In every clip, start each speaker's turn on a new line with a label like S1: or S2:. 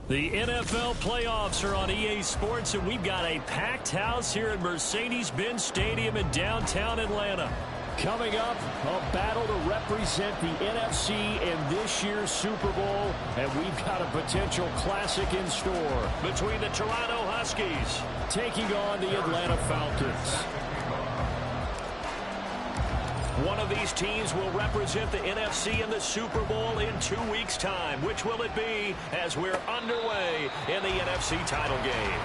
S1: The NFL playoffs are on EA Sports, and we've got a packed house here at Mercedes-Benz Stadium in downtown Atlanta. Coming up, a battle to represent the NFC in this year's Super Bowl, and we've got a potential classic in store between the Toronto Huskies taking on the Atlanta Falcons. One of these teams will represent the NFC in the Super Bowl in 2 weeks' time. Which will it be as we're underway in the NFC title game?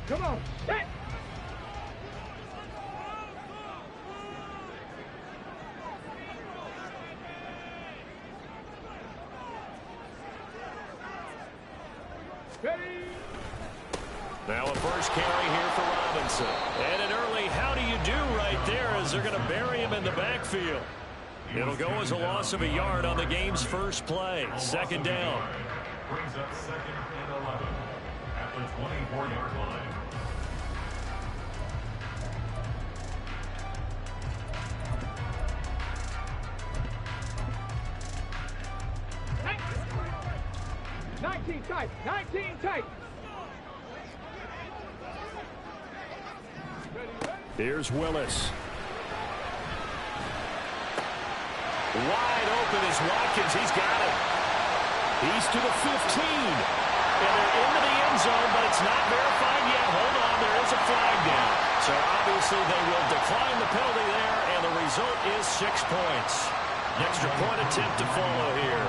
S2: Come on, set! Ready?
S1: Now a first carry here for Robinson. And an early how do you do right there as they're going to bury him in the backfield. It'll go as a loss of a yard on the game's first play. Second down.
S3: Brings up 2nd and 11 at the 24-yard line.
S2: Tight, 19 tight.
S1: Here's Willis. Wide open is Watkins. He's got it. He's to the 15. And they're into the end zone, but it's not verified yet. Hold on, there is a flag down. So obviously they will decline the penalty there, and the result is 6 points. Extra point attempt to follow here.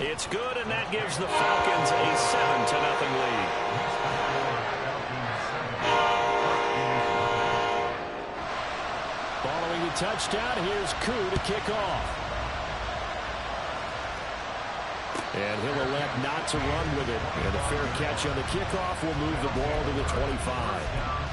S1: It's good, and that gives the Falcons a 7-0 lead. Following the touchdown, here's Koo to kick off. And he'll elect not to run with it. And a fair catch on the kickoff will move the ball to the 25.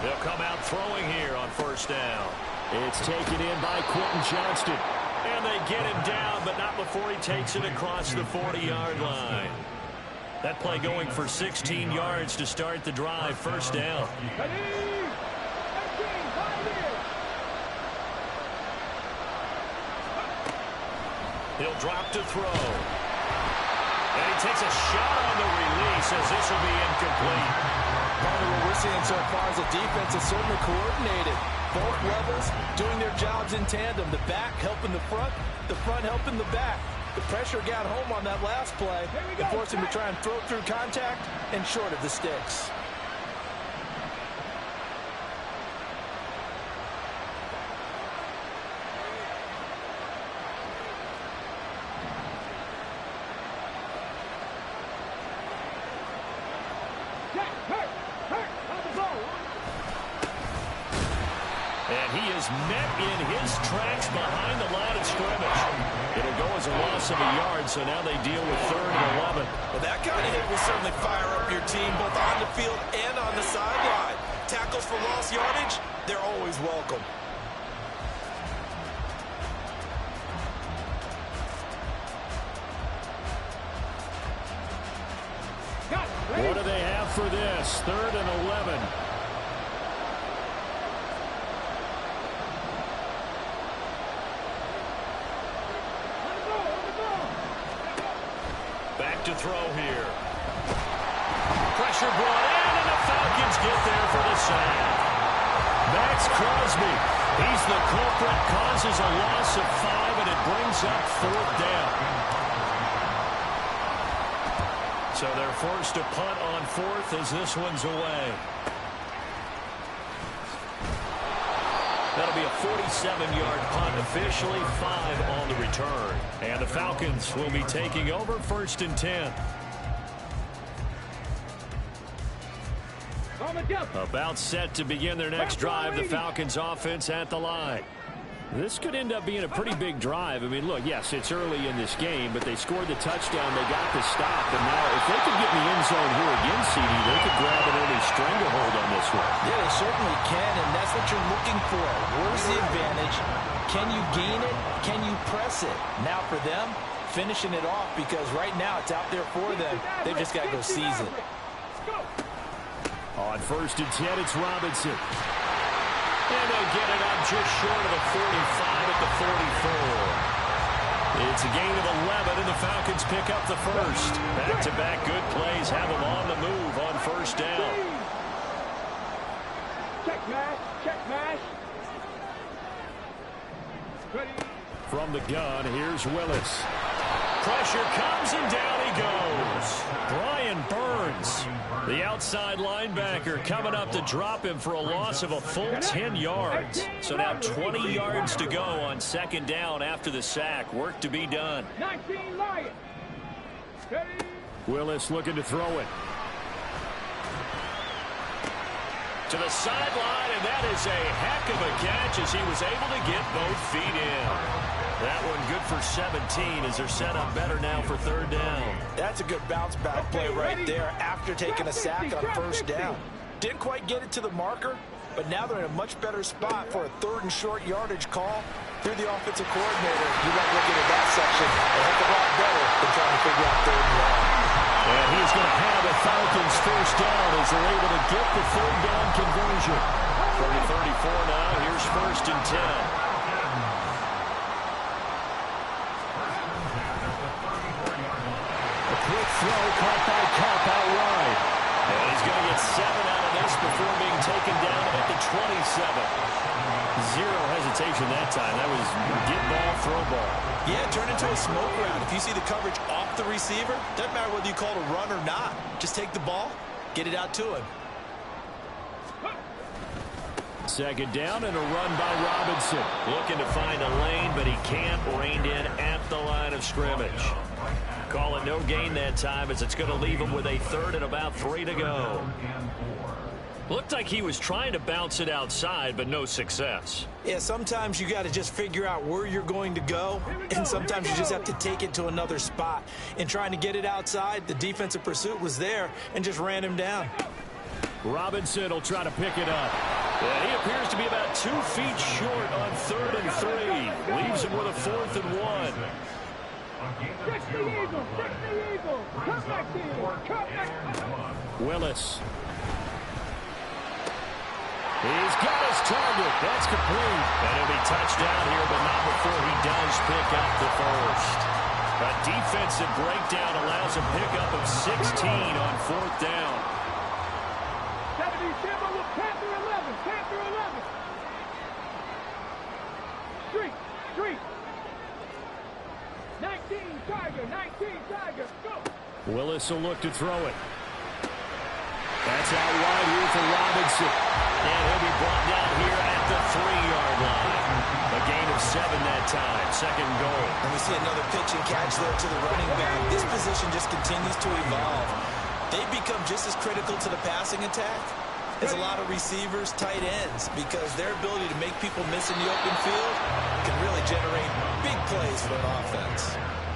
S1: They'll come out throwing here on first down. It's taken in by Quentin Johnston. And they get him down, but not before he takes it across the 40-yard line. That play going for 16 yards to start the drive. First down. He'll drop to throw. And he takes a shot on the release as this will be incomplete.
S4: Part of what we're seeing so far is the defense is certainly coordinated. Both levels doing their jobs in tandem. The back helping the front helping the back. The pressure got home on that last play and forced him to try and throw through contact and short of the sticks.
S1: And he is met in his tracks behind the line of scrimmage. It'll go as a loss of a yard, so now they deal with 3rd and 11.
S4: Well, that kind of hit will certainly fire up your team both on the field and on the sideline. Tackles for lost yardage, they're always welcome.
S1: What do they have for this? 3rd and 11. Back to throw here. Pressure brought in, and the Falcons get there for the sack. Max Crosby. He's the culprit, causes a loss of 5, and it brings up 4th down. So they're forced to punt on 4th as this one's away. That'll be a 47-yard punt, officially 5 on the return. And the Falcons will be taking over 1st and 10. About set to begin their next drive, the Falcons offense at the line. This could end up being a pretty big drive. I mean, look, yes, it's early in this game, but they scored the touchdown. They got the stop. And now if they could get in the end zone here again, CD, they could grab an early stranglehold on this one.
S4: Yeah, they certainly can, and that's what you're looking for. Where's the advantage? Can you gain it? Can you press it? Now for them, finishing it off, because right now it's out there for them. They've just got to go seize it.
S1: On 1st and 10, it's Robinson. And they'll get it up just short of the 45 at the 44. It's a gain of 11, and the Falcons pick up the first. Back-to-back good plays have them on the move on 1st down.
S2: Check mash, check mash. Ready.
S1: From the gun, here's Willis. Pressure comes, and down he goes. Brian Burns, the outside linebacker, coming up to drop him for a loss of a full 10 yards. So now 20 yards to go on 2nd down after the sack. Work to be done.
S2: 19 Lions. Ready.
S1: Willis looking to throw it. To the sideline, and that is a heck of a catch as he was able to get both feet in. That one good for 17 as they're set up better now for 3rd down.
S4: That's a good bounce-back play right there after taking a sack on 1st down. Didn't quite get it to the marker, but now they're in a much better spot for a 3rd and short yardage call. Through the offensive coordinator, you like looking at that section a heck of a lot better than trying to figure out 3rd and long.
S1: And he's going to have the Falcons 1st down as they're able to get the 3rd down conversion. From the 34 now, here's 1st and 10. Quick throw caught by Cup out wide. And he's going to get 7 out of this before being taken down at the 27. Zero hesitation that time. That was get ball, throw ball.
S4: Yeah, turn into a smoke round. If you see the coverage off the receiver, doesn't matter whether you call it a run or not. Just take the ball, get it out to him.
S1: 2nd down and a run by Robinson. Looking to find a lane, but he can't. Reined in at the line of scrimmage. Call it no gain that time as it's going to leave him with a 3rd and about 3 to go. Looked like he was trying to bounce it outside, but no success.
S4: Yeah, sometimes you got to just figure out where you're going to go, and sometimes you just have to take it to another spot. In trying to get it outside, the defensive pursuit was there and just ran him down.
S1: Robinson will try to pick it up. And he appears to be about 2 feet short on 3rd and 3. Leaves him with a 4th and 1.
S2: Fix the eagle, fix the eagle. Come back here, come back.
S1: Willis. He's got his target. That's complete. And he'll be touchdown here, but not before he does pick up the first. A defensive breakdown allows a pickup of 16 on 4th down.
S2: 77 with Panther 11, Panther 11. Street, street. 19 Tiger, 19 Tiger, go.
S1: Willis will look to throw it. That's out wide here for Robinson. And he'll be brought down here at the 3-yard line. A gain of 7 that time. 2nd goal.
S4: And we see another pitch and catch there to the running back. This position just continues to evolve. They become just as critical to the passing attack as a lot of receivers, tight ends, because their ability to make people miss in the open field can really generate big plays for an offense.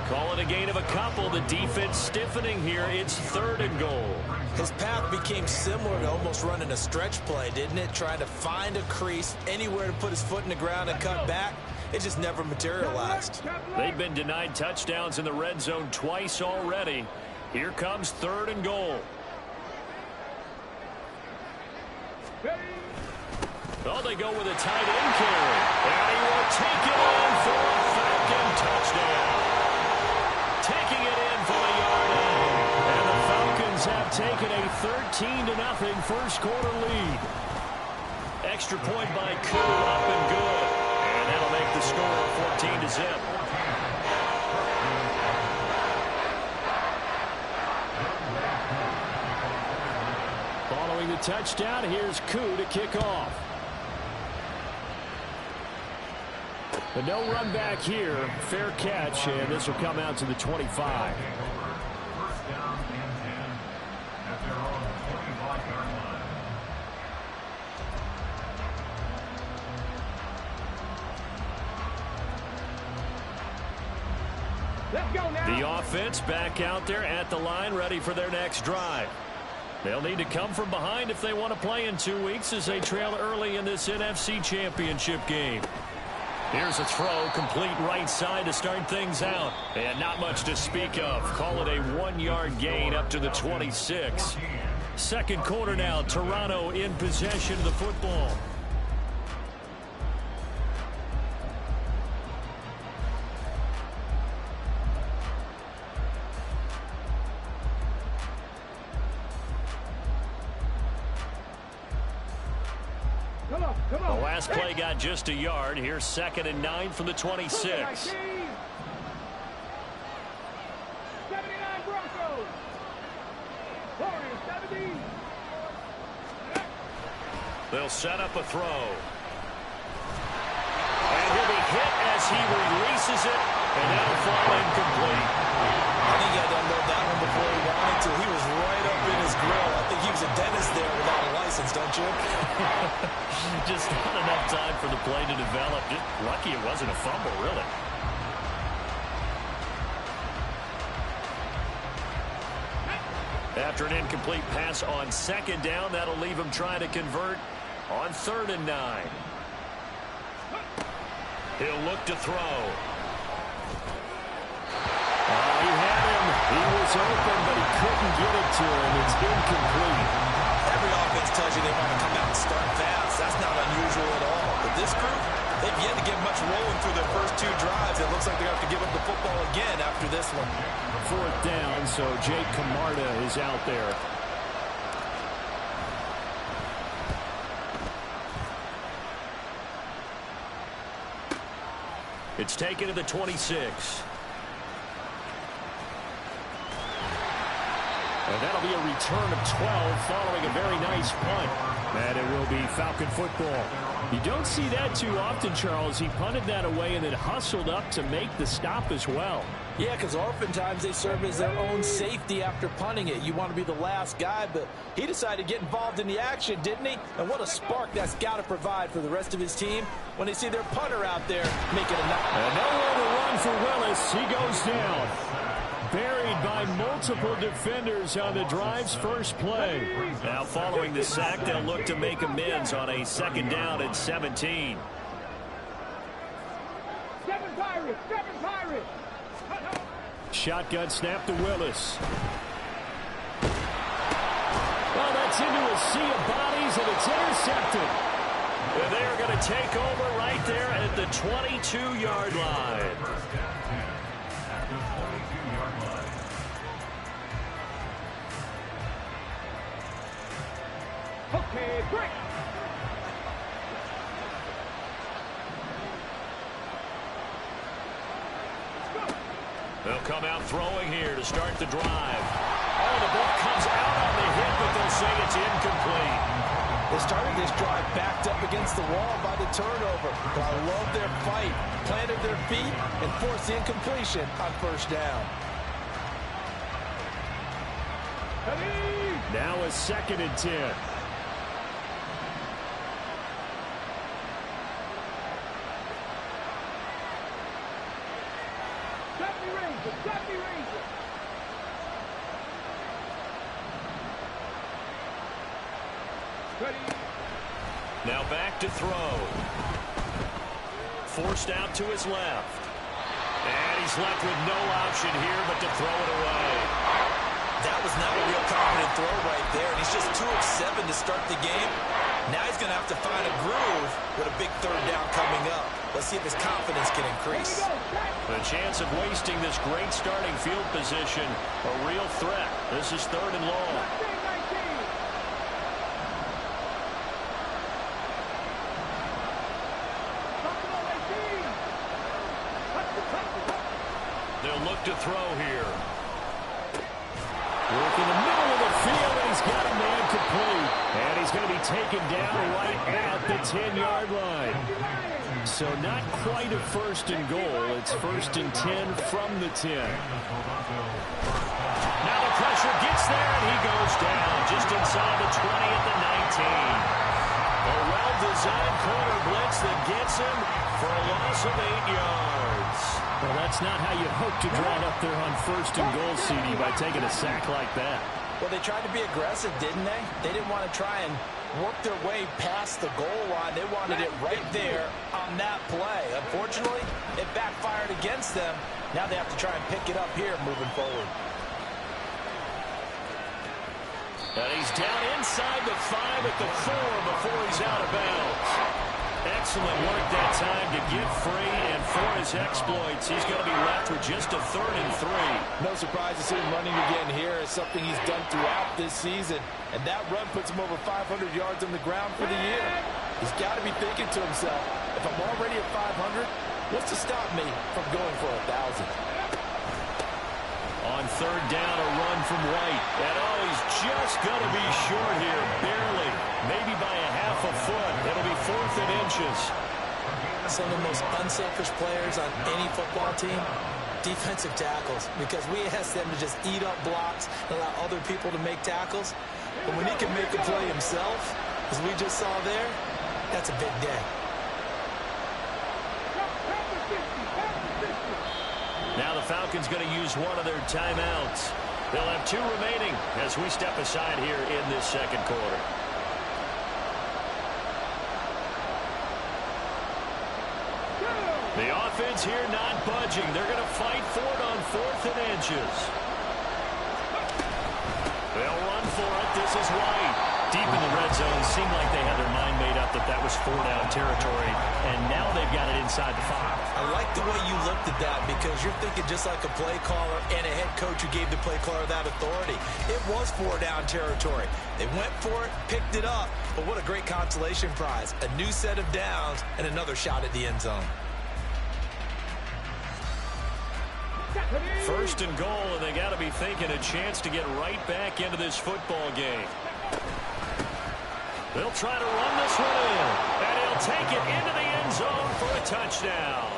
S1: Call it a gain of a couple. The defense stiffening here. It's 3rd and goal.
S4: His path became similar to almost running a stretch play, didn't it? Trying to find a crease, anywhere to put his foot in the ground and cut back. It just never materialized.
S1: They've been denied touchdowns in the red zone twice already. Here comes 3rd and goal. Oh, they go with a tight end carry. And he will take it in for a Falcon touchdown. Taking it in for a yard out. And the Falcons have taken a 13-0 first quarter lead. Extra point by Koo, up and good. And that'll make the score 14-0. Following the touchdown, here's Koo to kick off. But no run back here. Fair catch, and this will come out to the 25.
S3: First down and 10 at their own 25-yard line.
S2: Let's go now.
S1: The offense back out there at the line, ready for their next drive. They'll need to come from behind if they want to play in 2 weeks as they trail early in this NFC Championship game. Here's a throw, complete right side to start things out. And not much to speak of. Call it a 1-yard gain up to the 26. Second quarter now, Toronto in possession of the football.
S2: Come
S1: The
S2: on.
S1: last play got just a yard. Here's 2nd and 9 from the 26.
S2: 79 Broncos. 70.
S1: They'll set up a throw. And he'll be hit as he releases it. And that'll fall incomplete.
S4: I think he had to unload that one before he wanted to. He was right up in his grill. I think he was a dentist there without a license, don't you?
S1: Just not enough time for the play to develop. Just lucky it wasn't a fumble, really. After an incomplete pass on 2nd down, that'll leave him trying to convert on 3rd and 9. He'll look to throw. He had him. He was open, but he couldn't get it to him. It's incomplete.
S4: Every offense tells you they want to come out and start fast. That's not unusual at all. But this group, they've yet to get much rolling through their first 2 drives. It looks like they're going to have to give up the football again after this one.
S1: 4th down, so Jake Camarda is out there. It's taken to the 26. And that'll be a return of 12 following a very nice punt. And it will be Falcon football. You don't see that too often, Charles. He punted that away and then hustled up to make the stop as well.
S4: Yeah, because oftentimes they serve as their own safety after punting it. You want to be the last guy, but he decided to get involved in the action, didn't he? And what a spark that's got to provide for the rest of his team when they see their punter out there making a knock.
S1: And nowhere to run for Willis. He goes down. Buried by multiple defenders on the drive's first play. Now following the sack, they'll look to make amends on a 2nd down and 17.
S2: 7 Pirates. 7 Pirates.
S1: Shotgun snap to Willis. Well, that's into a sea of bodies, and it's intercepted. And they're going to take over right there at the 22-yard line.
S2: Okay, break.
S1: They'll come out throwing here to start the drive. Oh, the ball comes out on the hit, but they'll say it's incomplete.
S4: They started this drive backed up against the wall by the turnover. But I love their fight, planted their feet, and forced the incompletion on 1st down.
S1: Now a 2nd and 10. Now back to throw. Forced out to his left. And he's left with no option here but to throw it away.
S4: That was not a real confident throw right there, and he's just 2 of 7 to start the game. Now he's going to have to find a groove with a big 3rd down coming up. Let's see if his confidence can increase.
S1: The chance of wasting this great starting field position, a real threat. This is 3rd and long. They'll look to throw here. Work in the middle of the field, and he's got a man complete. And he's going to be taken down right at the 10-yard line. So not quite a first and goal. It's first and 10 from the 10. Now the pressure gets there, and he goes down just inside the 20 at the 19. A well-designed corner blitz that gets him for a loss of 8 yards. Well, that's not how you hope to draw it up there on first and goal, CD, by taking a sack like that.
S4: Well, they tried to be aggressive, didn't they? They didn't want to try and work their way past the goal line. They wanted it right there on that play. Unfortunately, it backfired against them. Now they have to try and pick it up here moving forward.
S1: And he's down inside the 5 at the 4 before he's out of bounds. Excellent work that time to get free, and for his exploits, he's going to be left with just a 3rd and 3.
S4: No surprise to see him running again here. It's something he's done throughout this season, and that run puts him over 500 yards on the ground for the year. He's got to be thinking to himself, if I'm already at 500, what's to stop me from going for 1,000?
S1: On 3rd down, a run from White. And he's just going to be short here, barely. Maybe by a half a foot. It'll be 4th and inches.
S4: Some of the most unselfish players on any football team, defensive tackles, because we ask them to just eat up blocks and allow other people to make tackles. But when he can make a play himself, as we just saw there, that's a big day.
S1: Now the Falcons going to use one of their timeouts. They'll have 2 remaining as we step aside here in this second quarter. The offense here not budging. They're going to fight for it on 4th and inches. They'll run for it. This is White. Deep in the red zone, seemed like they had their mind made up that that was 4-down territory, and now they've got it inside the 5.
S4: I like the way you looked at that, because you're thinking just like a play caller and a head coach who gave the play caller that authority. It was 4-down territory. They went for it, picked it up, but what a great consolation prize. A new set of downs and another shot at the end zone.
S1: 1st and goal, and they got to be thinking a chance to get right back into this football game. They'll try to run this one in, and he'll take it into the end zone for a touchdown.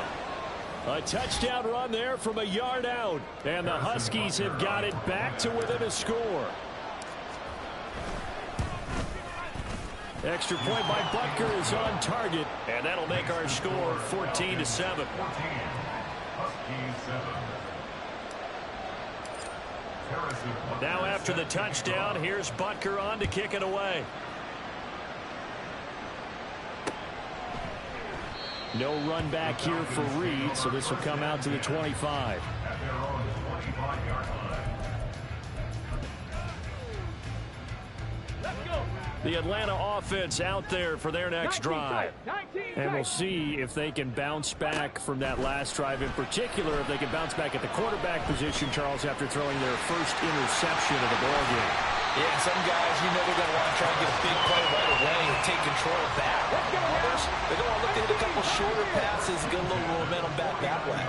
S1: A touchdown run there from a yard out, and the Huskies have got it back to within a score. Extra point by Butker is on target, and that'll make our score 14-7. Now after the touchdown, here's Butker on to kick it away. No run back here for Reed, so this will come out to the 25. The Atlanta offense out there for their next drive. And we'll see if they can bounce back from that last drive, in particular if they can bounce back at the quarterback position, Charles, after throwing their first interception of the ballgame.
S4: Yeah, some guys, you know they're going to want to try and get a big play right away and take control back. Others, they're going to look at a couple shorter passes and get a little momentum back that way.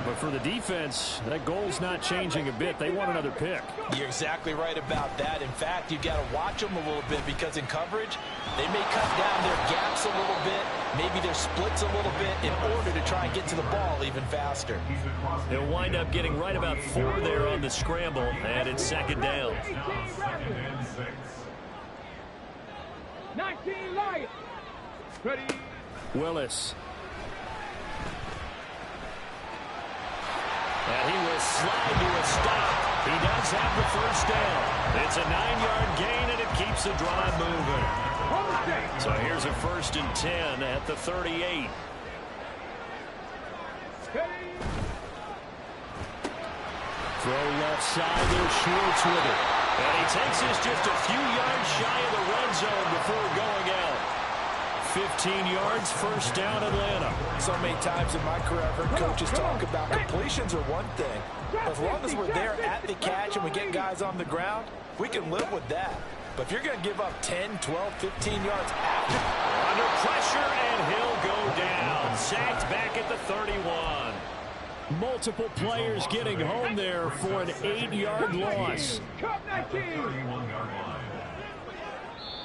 S1: But for the defense, that goal's not changing a bit. They want another pick.
S4: You're exactly right about that. In fact, you've got to watch them a little bit, because in coverage, they may cut down their gaps a little bit, maybe their splits a little bit, in order to try and get to the ball even faster.
S1: They'll wind up getting right about 4 there on the scramble, and it's 2nd down.
S2: 19 Lions. Ready.
S1: Willis. And he will slide to a stop. He does have the 1st down. It's a 9-yard gain, and it keeps the drive moving. So here's a 1st and 10 at the 38. Throw left side, there's Schwartz with it. And he takes this just a few yards shy of the red zone before going out. 15 yards, 1st down, Atlanta.
S4: So many times in my career, I've heard coaches talk about completions are one thing. But as long as we're there at the catch and we get guys on the ground, we can live with that. But if you're going to give up 10, 12, 15 yards after.
S1: Under pressure, and he'll go down. Sacked back at the 31. Multiple players getting home there for an 8-yard loss.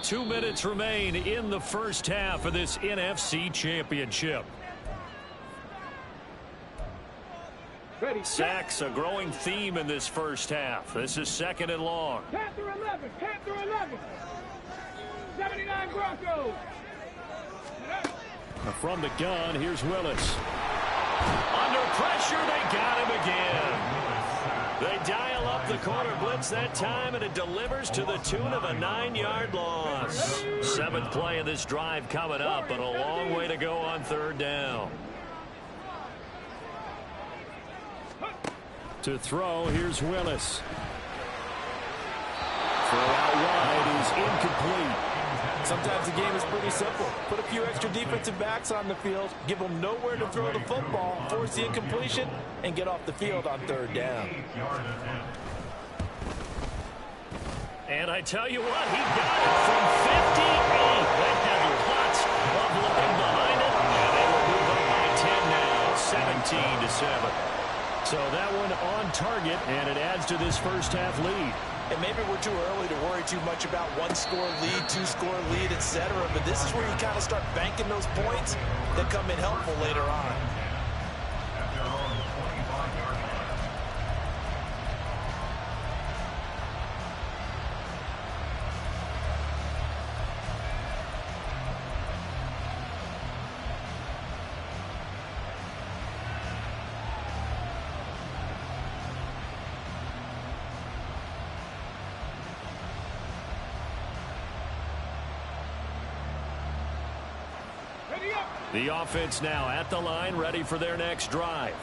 S1: 2 minutes remain in the first half of this NFC Championship. Sacks, a growing theme in this first half. This is 2nd and long.
S2: Panther 11. Panther 11. 79 Broncos.
S1: From the gun, here's Willis. Under pressure, they got him again. They dial up the corner blitz that time, and it delivers to the tune of a 9-yard loss. 7th play of this drive coming up, but a long way to go on 3rd down. To throw, here's Willis. Throw out wide is incomplete.
S4: Sometimes the game is pretty simple. Put a few extra defensive backs on the field, give them nowhere to throw the football, force the incompletion, and get off the field on 3rd down.
S1: And I tell you what, he got it from 58. They had lots of looking behind it, and they will move up by 10 now, 17-7. So that one on target, and it adds to this first half lead.
S4: And maybe we're too early to worry too much about 1-score lead, 2-score lead, etc. But this is where you kind of start banking those points that come in helpful later on.
S1: The offense now at the line, ready for their next drive.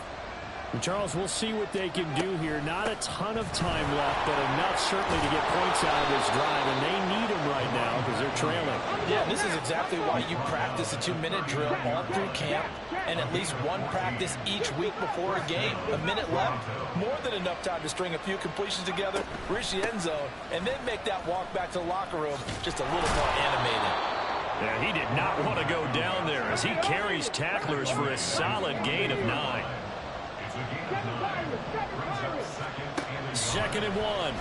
S5: And Charles, we'll see what they can do here. Not a ton of time left, but enough certainly to get points out of this drive, and they need them right now because they're trailing.
S4: Yeah, this is exactly why you practice a 2-minute drill all through camp and at least one practice each week before a game. A minute left, more than enough time to string a few completions together, reach the end zone, and then make that walk back to the locker room just a little more animated.
S1: Yeah, he did not want to go down there as he carries tacklers for a solid gain of 9. 2nd and 1.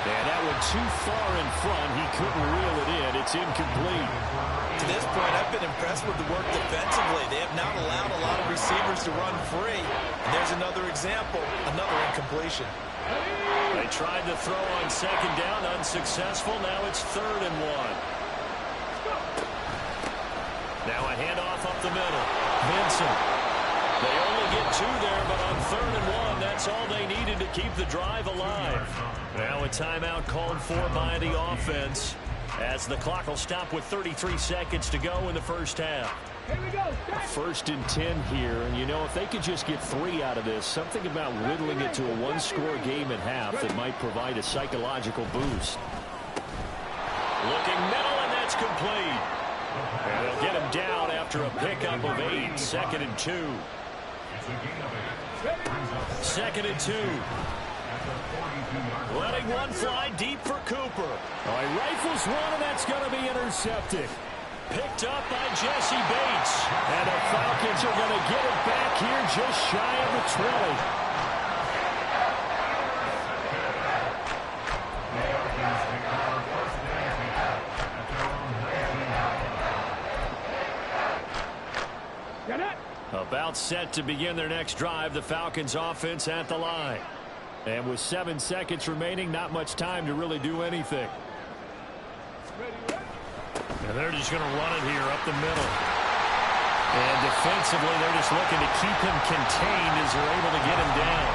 S1: And that went too far in front. He couldn't reel it in. It's incomplete.
S4: To this point, I've been impressed with the work defensively. They have not allowed a lot of receivers to run free. And there's another example, another incompletion.
S1: They tried to throw on 2nd down, unsuccessful. Now it's 3rd and 1. Now a handoff up the middle. Vincent. They only get 2 there, but on 3rd and 1, that's all they needed to keep the drive alive. Now a timeout called for by the offense as the clock will stop with 33 seconds to go in the first half.
S2: Here we go.
S5: 1st and 10 here, and you know, if they could just get 3 out of this, something about whittling it to a 1-score game at half that might provide a psychological boost.
S1: Looking middle, and that's complete. And they'll get him down after a pickup of 8. 2nd and 2. 2nd and 2. Letting one fly deep for Cooper.
S5: All right, rifles one, and that's going to be intercepted.
S1: Picked up by Jesse Bates.
S5: And the Falcons are going to get it back here just shy of the 20.
S1: About set to begin their next drive, the Falcons offense at the line.
S5: And with 7 seconds remaining, not much time to really do anything.
S1: And they're just going to run it here up the middle. And defensively, they're just looking to keep him contained as they're able to get him down.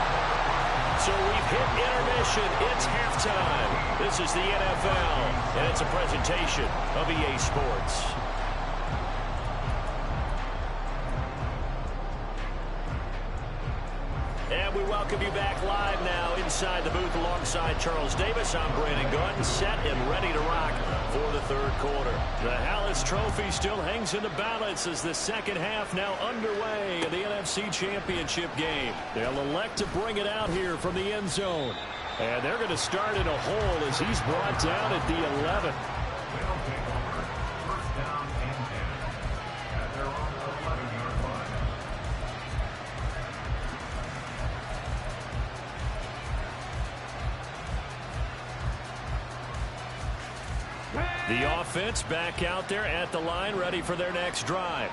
S1: So we've hit intermission. It's halftime. This is the NFL, and it's a presentation of EA Sports. And we welcome you back live now inside the booth alongside Charles Davis. I'm Brandon Gordon, set and ready to rock for the 3rd quarter. The Hallis Trophy still hangs in the balance as the second half now underway in the NFC Championship game. They'll elect to bring it out here from the end zone. And they're going to start in a hole as he's brought down at the 11. The offense back out there at the line, ready for their next drive.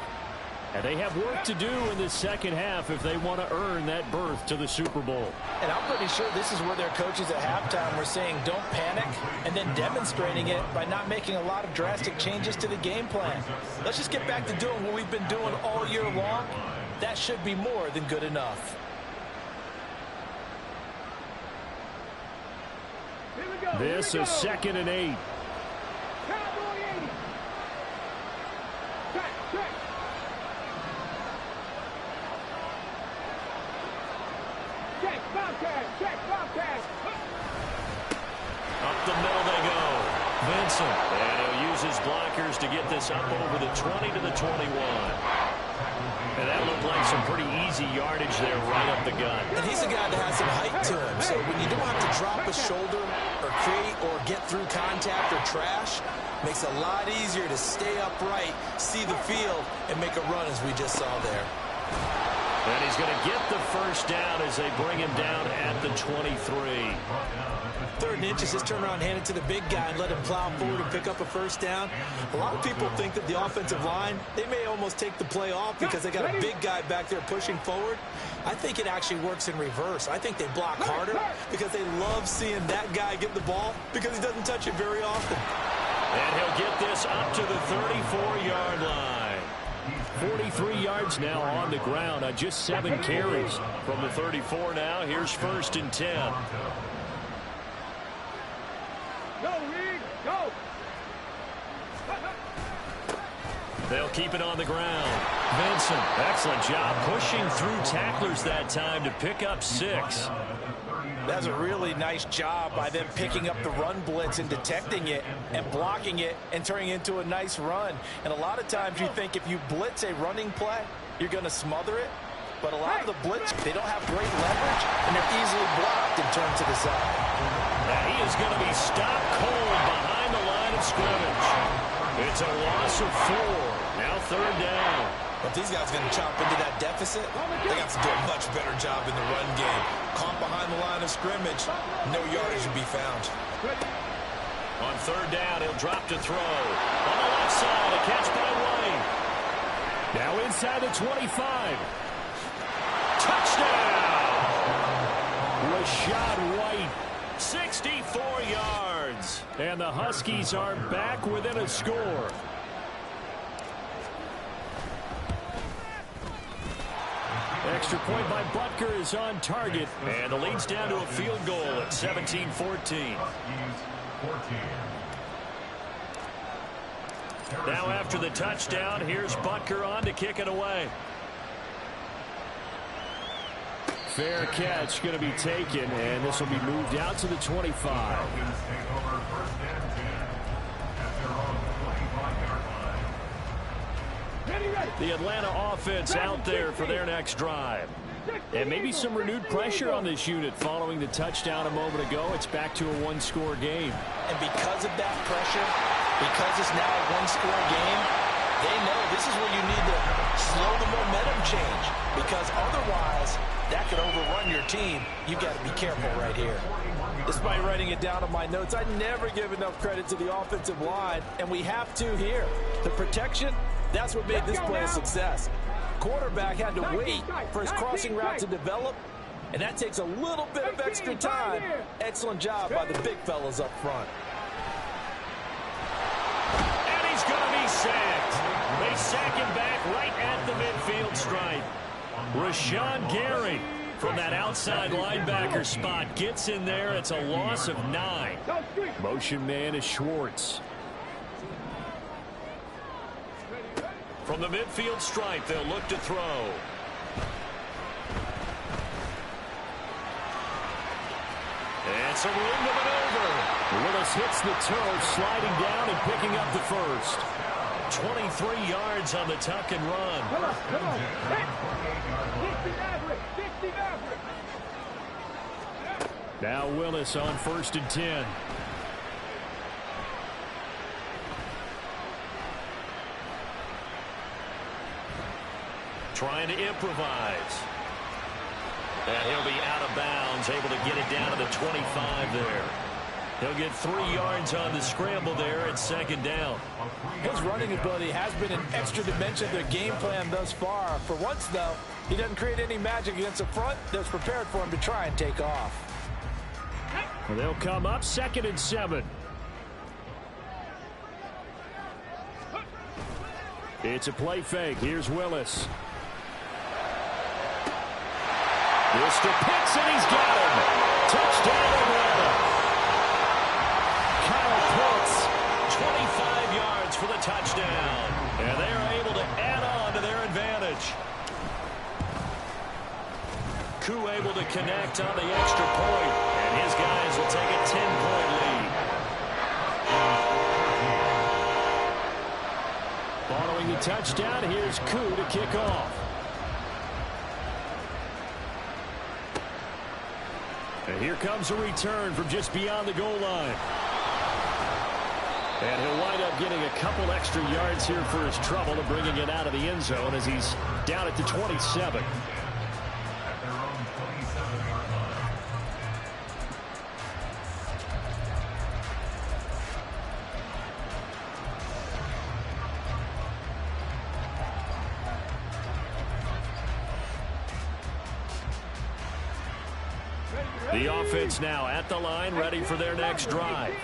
S1: And they have work to do in the second half if they want to earn that berth to the Super Bowl.
S4: And I'm pretty sure this is where their coaches at halftime were saying don't panic, and then demonstrating it by not making a lot of drastic changes to the game plan. Let's just get back to doing what we've been doing all year long. That should be more than good enough.
S1: This is 2nd and 8. Up the middle they go. Vincent. And he'll use his blockers to get this up over the 20 to the 21. And that looked like some pretty easy yardage there right up the gut.
S4: And he's a guy that has some height to him. So when you don't have to drop a shoulder or create or get through contact or trash, makes it a lot easier to stay upright, see the field, and make a run as we just saw there.
S1: And he's going to get the first down as they bring him down at the 23.
S4: 3rd and inches, just turn around, hand it to the big guy, and let him plow forward and pick up a first down. A lot of people think that the offensive line, they may almost take the play off because they got a big guy back there pushing forward. I think it actually works in reverse. I think they block harder because they love seeing that guy get the ball because he doesn't touch it very often.
S1: And he'll get this up to the 34-yard line. 43 yards now on the ground on just 7 carries. From the 34 now, here's 1st and 10.
S2: Go, Reed, go.
S1: They'll keep it on the ground. Vincent, excellent job pushing through tacklers that time to pick up 6.
S4: That's a really nice job by them picking up the run blitz and detecting it and blocking it and turning it into a nice run. And a lot of times you think if you blitz a running play, you're going to smother it. But a lot of the blitz, they don't have great leverage, and they're easily blocked and turned to the side.
S1: And he is going to be stopped cold behind the line of scrimmage. It's a loss of 4. Now 3rd down.
S4: But these guys are going to chop into that deficit. They got to do a much better job in the run game. Caught behind the line of scrimmage, no yardage to be found.
S1: On 3rd down, he'll drop to throw. On the left side, a catch by White. Now inside the 25. Touchdown! Rashad White, 64 yards. And the Huskies are back within a score. Extra point by Butker is on target. And the lead's down to a field goal at 17-14. Now after the touchdown, here's Butker on to kick it away. Fair catch going to be taken, and this will be moved out to the 25. The Atlanta offense out there for their next drive. And maybe some renewed pressure on this unit following the touchdown a moment ago. It's back to a 1-score game.
S4: And because of that pressure, because it's now a 1-score game, they know this is where you need to slow the momentum change. Because otherwise, that could overrun your team. You've got to be careful right here. Despite writing it down on my notes, I never give enough credit to the offensive line, and we have to here. The protection, that's what made this play a success. Quarterback had to wait for his crossing route to develop, and that takes a little bit of extra time. Excellent job by the big fellas up front.
S1: And he's going to be sacked. They sack him back right at the midfield stripe. Rashawn Gary from that outside linebacker spot gets in there. It's a loss of 9. Motion man is Schwartz. From the midfield stripe, they'll look to throw. And some room to maneuver. Willis hits the turf, sliding down and picking up the first. 23 yards on the tuck and run.
S2: Come on, come on. 60 average, 60 average.
S1: Now Willis on 1st and 10. Trying to improvise. And he'll be out of bounds, able to get it down to the 25 there. He'll get 3 yards on the scramble there at second down.
S4: His running ability has been an extra dimension of their game plan thus far. For once, though, he doesn't create any magic against the front that's prepared for him to try and take off.
S5: Well, they'll come up 2nd and 7. It's a play fake. Here's Willis. This to Pitts, and he's got him. Touchdown, Atlanta.
S1: Kyle Pitts, 25 yards for the touchdown. And they are able to add on to their advantage. Koo able to connect on the extra point, and his guys will take a 10-point lead.
S5: Following the touchdown, here's Koo to kick off. And here comes a return from just beyond the goal line. And he'll wind up getting a couple extra yards here for his trouble and bringing it out of the end zone as he's down at the 27. The offense now at the line, ready for their next drive.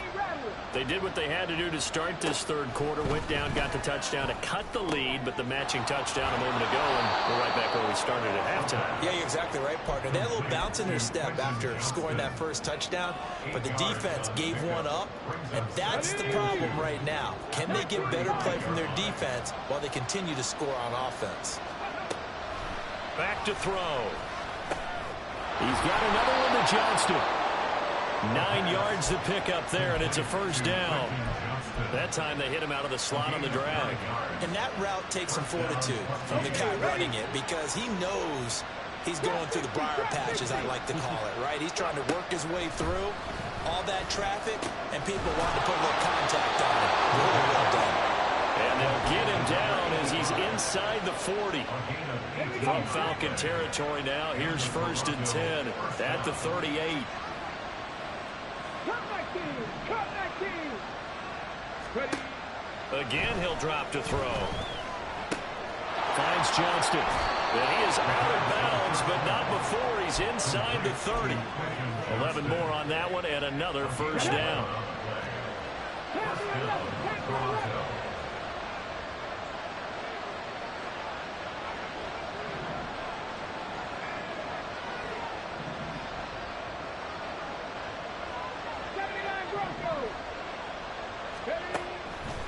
S5: They did what they had to do to start this third quarter. Went down, got the touchdown to cut the lead, but the matching touchdown a moment ago, and we're right back where we started at halftime.
S4: Yeah, you're exactly right, partner. They had a little bounce in their step after scoring that first touchdown, but the defense gave one up, and that's the problem right now. Can they get better play from their defense while they continue to score on offense?
S1: Back to throw.
S5: He's got another one to Johnston.
S1: 9 yards to pick up there, and it's a first down. That time they hit him out of the slot on the drag.
S4: And that route takes some fortitude from the guy running it because he knows he's going through the briar patch, as I like to call it, right? He's trying to work his way through all that traffic, and people want to put a little contact on it. Really well done.
S1: And they'll get him down as he's inside the 40. From Falcon territory now, here's 1st and 10 at the 38. Again, he'll drop to throw.
S5: Finds Johnston.
S1: And he is out of bounds, but not before he's inside the 30. 11 more on that one, and another first down.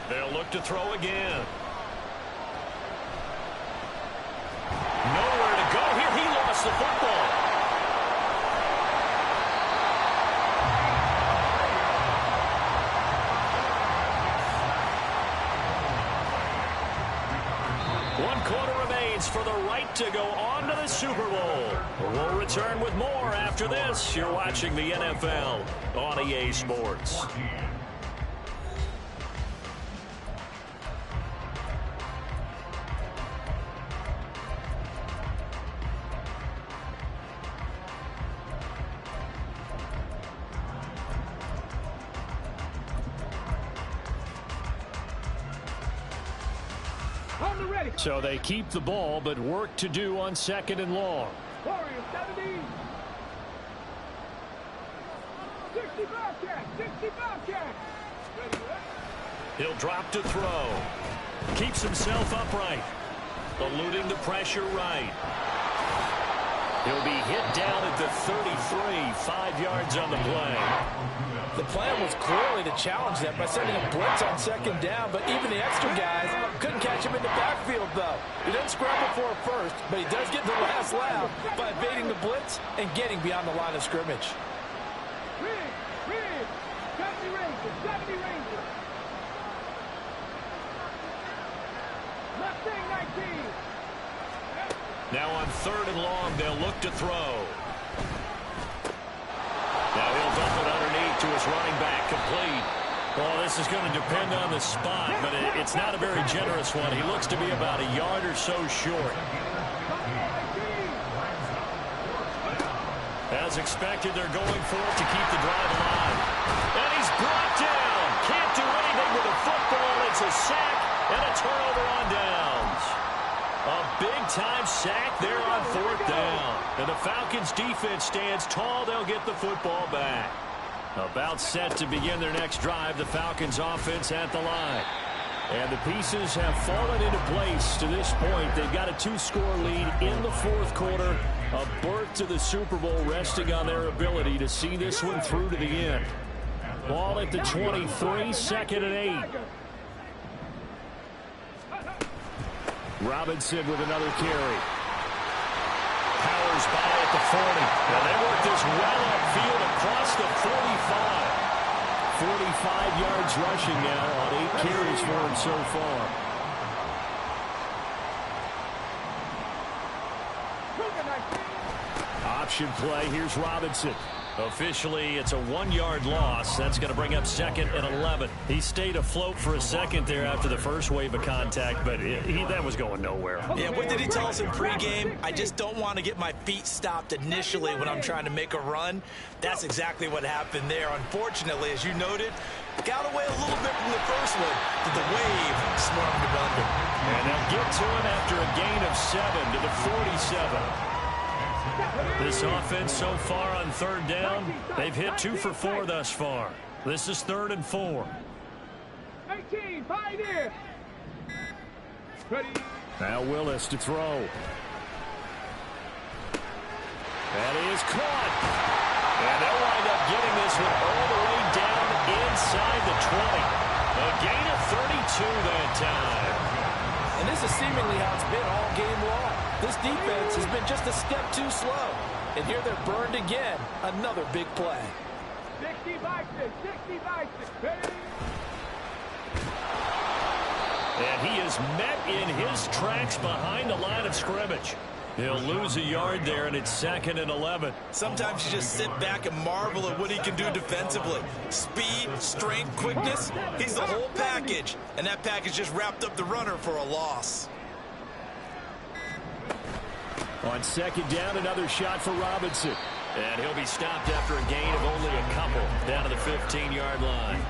S1: They'll look to throw again. Nowhere to go here. He lost the football. One quarter remains for the right to go on to the Super Bowl. We'll return with more after this. You're watching the NFL on EA Sports.
S5: So they keep the ball, but work to do on 2nd and long.
S2: 65 catch.
S1: He'll drop to throw. Keeps himself upright. Eluding the pressure right. He'll be hit down at the 33, 5 yards on the play.
S4: The plan was clearly to challenge them by sending a blitz on 2nd down, but even the extra guys couldn't catch him in the backfield, though. He doesn't scramble for it first, but he does get the last laugh by evading the blitz and getting beyond the line of scrimmage.
S2: Rig, 70 Rangers. Mustang 19.
S1: Now on 3rd and long, they'll look to throw. Now he'll dump it underneath to his running back, complete. Well, this is going to depend on the spot, but it's not a very generous one. He looks to be about a yard or so short. As expected, they're going for it to keep the drive alive. And he's defense stands tall, they'll get the football back. About set to begin their next drive, the Falcons offense at the line. And the pieces have fallen into place to this point. They've got a 2-score lead in the fourth quarter. A berth to the Super Bowl resting on their ability to see this one through to the end. Ball at the 23, second and 8. Robinson with another carry. Powers by at the 40. And they work this well upfield across the 45. 45 yards rushing now on 8 carries for him so far. Option play. Here's Robinson. Officially, it's a 1-yard loss. That's going to bring up second and 11. He stayed afloat for a second there after the first wave of contact, but that was going nowhere.
S4: Yeah, what did he tell us in pregame? I just don't want to get my feet stopped initially when I'm trying to make a run. That's exactly what happened there. Unfortunately, as you noted, got away a little bit from the first one, but the wave swarmed him under.
S1: And they'll get to him after a gain of 7 to the 47. This offense so far on third down, they've hit 2 for 4 thus far. This is 3rd and 4.
S2: 18, pioneer. Ready.
S1: Now Willis to throw. That is caught. And they'll wind up getting this one all the way down inside the 20. A gain of 32 that time.
S4: And this is seemingly how it's been all game long. This defense has been just a step too slow. And here they're burned again. Another big play.
S2: 60 by 6, 60 by 6. Ready.
S1: And he is met in his tracks behind the line of scrimmage. He'll lose a yard there, and it's 2nd and 11.
S4: Sometimes you just sit back and marvel at what he can do defensively. Speed, strength, quickness, he's the whole package. And that package just wrapped up the runner for a loss.
S1: On 2nd down, another shot for Robinson. And he'll be stopped after a gain of only a couple down to the 15-yard line.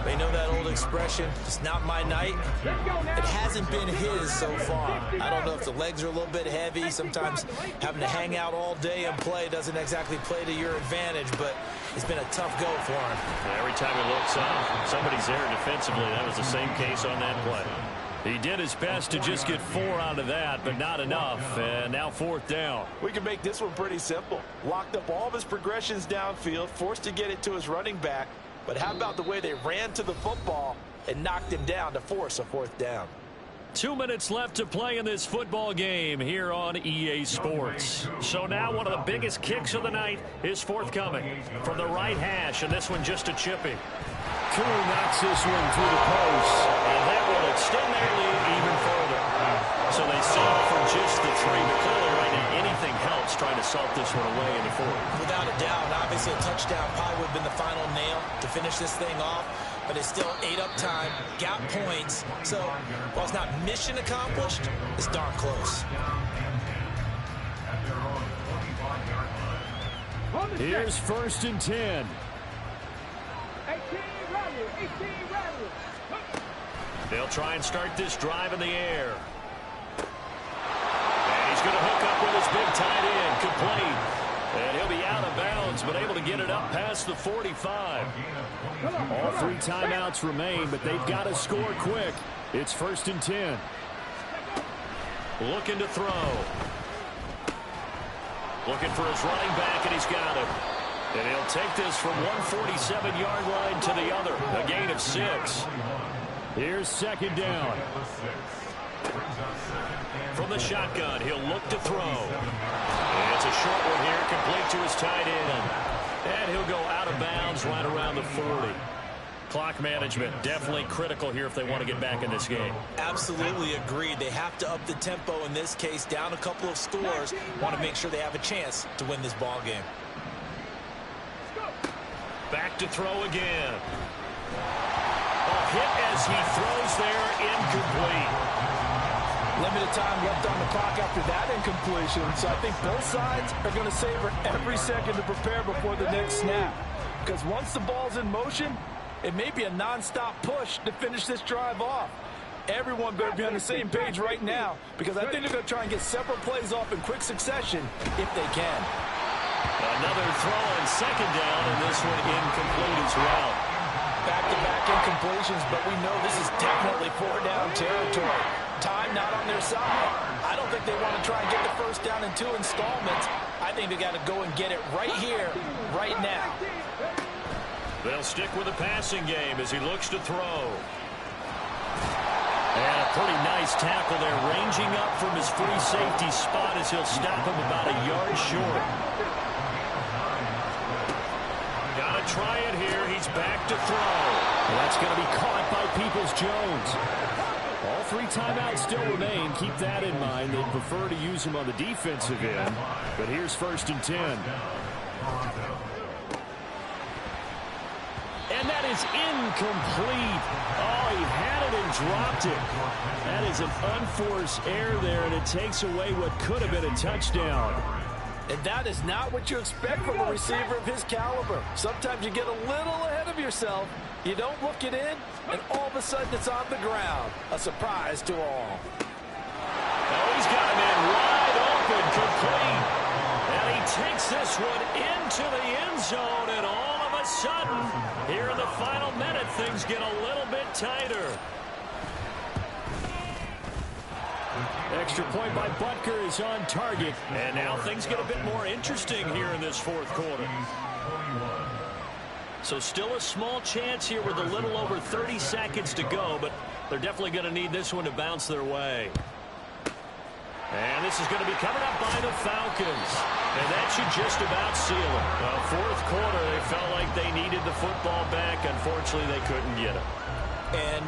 S4: They know that old expression, it's not my night. It hasn't been his so far. I don't know if the legs are a little bit heavy. Sometimes having to hang out all day and play doesn't exactly play to your advantage, but it's been a tough go for him.
S1: Every time he looks up, somebody's there defensively. That was the same case on that play. He did his best to just get 4 out of that, but not enough. And now 4th down.
S6: We can make this one pretty simple. Locked up all of his progressions downfield, forced to get it to his running back. But how about the way they ran to the football and knocked him down to force a 4th down?
S1: 2 minutes left to play in this football game here on EA Sports. So now one of the biggest kicks of the night is forthcoming from the right hash, and this one just a chipping. Koo knocks this one through the post, and that will extend their lead even further. So they settle for just the 3, but clearly right now anything helps trying to salt this one away in the 4th.
S4: Without a doubt, obviously a touchdown probably would have been the final nail to finish this thing off, but it's still ate up time, got points, so while it's not mission accomplished, it's darn close.
S1: Here's 1st and 10.
S2: 18 rattle, 18 rattle.
S1: They'll try and start this drive in the air. And he's going to hook up with his big tight end, complete. And he'll be out of bounds, but able to get it up past the 45. All 3 timeouts remain, but they've got to score quick. It's 1st and 10. Looking to throw. Looking for his running back, and he's got it. And he'll take this from 147-yard line to the other. A gain of 6. Here's 2nd down. From the shotgun, he'll look to throw. And it's a short one here, complete to his tight end. And he'll go out of bounds right around the 40. Clock management definitely critical here if they want to get back in this game.
S4: Absolutely agreed. They have to up the tempo in this case, down a couple of scores. Want to make sure they have a chance to win this ball game.
S1: Back to throw again. A hit as he throws there, incomplete.
S6: Limited time left on the clock after that incompletion. So I think both sides are going to savor every second to prepare before the next snap. Because once the ball's in motion, it may be a non-stop push to finish this drive off. Everyone better be on the same page right now, because I think they're going to try and get several plays off in quick succession if they can.
S1: Another throw on second down, and this one incomplete as well.
S6: Back-to-back incompletions, but we know this is definitely four-down territory. Time not on their side. I don't think they want to try and get the first down in 2 installments. I think they got to go and get it right here, right now.
S1: They'll stick with the passing game as he looks to throw. And a pretty nice tackle there, ranging up from his free safety spot as he'll stop him about a yard short. Got to try it here. He's back to throw.
S5: And that's going to be caught by Peoples-Jones. All 3 timeouts still remain. Keep that in mind. They'd prefer to use him on the defensive end. But here's 1st and 10. And that is incomplete. Oh, he had it and dropped it. That is an unforced error there, and it takes away what could have been a touchdown.
S6: And that is not what you expect from a receiver of his caliber. Sometimes you get a little ahead of yourself. You don't look it in, and all of a sudden it's on the ground. A surprise to all.
S1: Oh, he's got him in wide open, complete. And he takes this one into the end zone, and all of a sudden, here in the final minute, things get a little bit tighter. Extra point by Butker is on target. And now things get a bit more interesting here in this 4th quarter. So still a small chance here with a little over 30 seconds to go, but they're definitely going to need this one to bounce their way. And this is going to be covered up by the Falcons. And that should just about seal it. Well, 4th quarter, they felt like they needed the football back. Unfortunately, they couldn't get it.
S6: And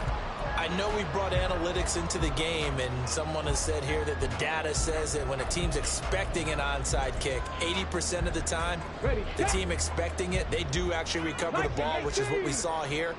S6: I know we brought analytics into the game, and someone has said here that the data says that when a team's expecting an onside kick, 80% of the time, the team expecting it, they do actually recover the ball, which is what we saw here.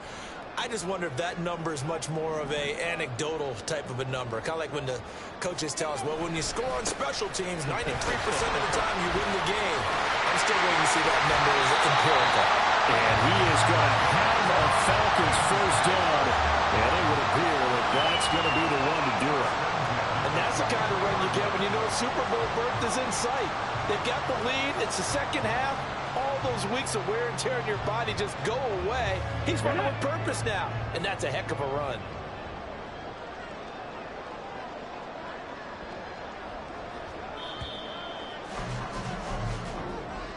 S6: I just wonder if that number is much more of a anecdotal type of a number. Kind of like when the coaches tell us, well, when you score on special teams, 93% of the time you win the game. I'm still waiting to see that number is empirical.
S5: And he is going to have a Falcons first down. And it would appear that that's going to be the one to do it.
S6: And that's the kind of run you get when you know Super Bowl berth is in sight. They've got the lead. It's the second half. All those weeks of wear and tear in your body just go away. He's running with purpose now. And that's a heck of a run.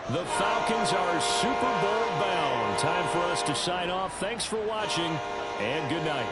S5: The Falcons are Super Bowl bound. Time for us to sign off. Thanks for watching, and good night.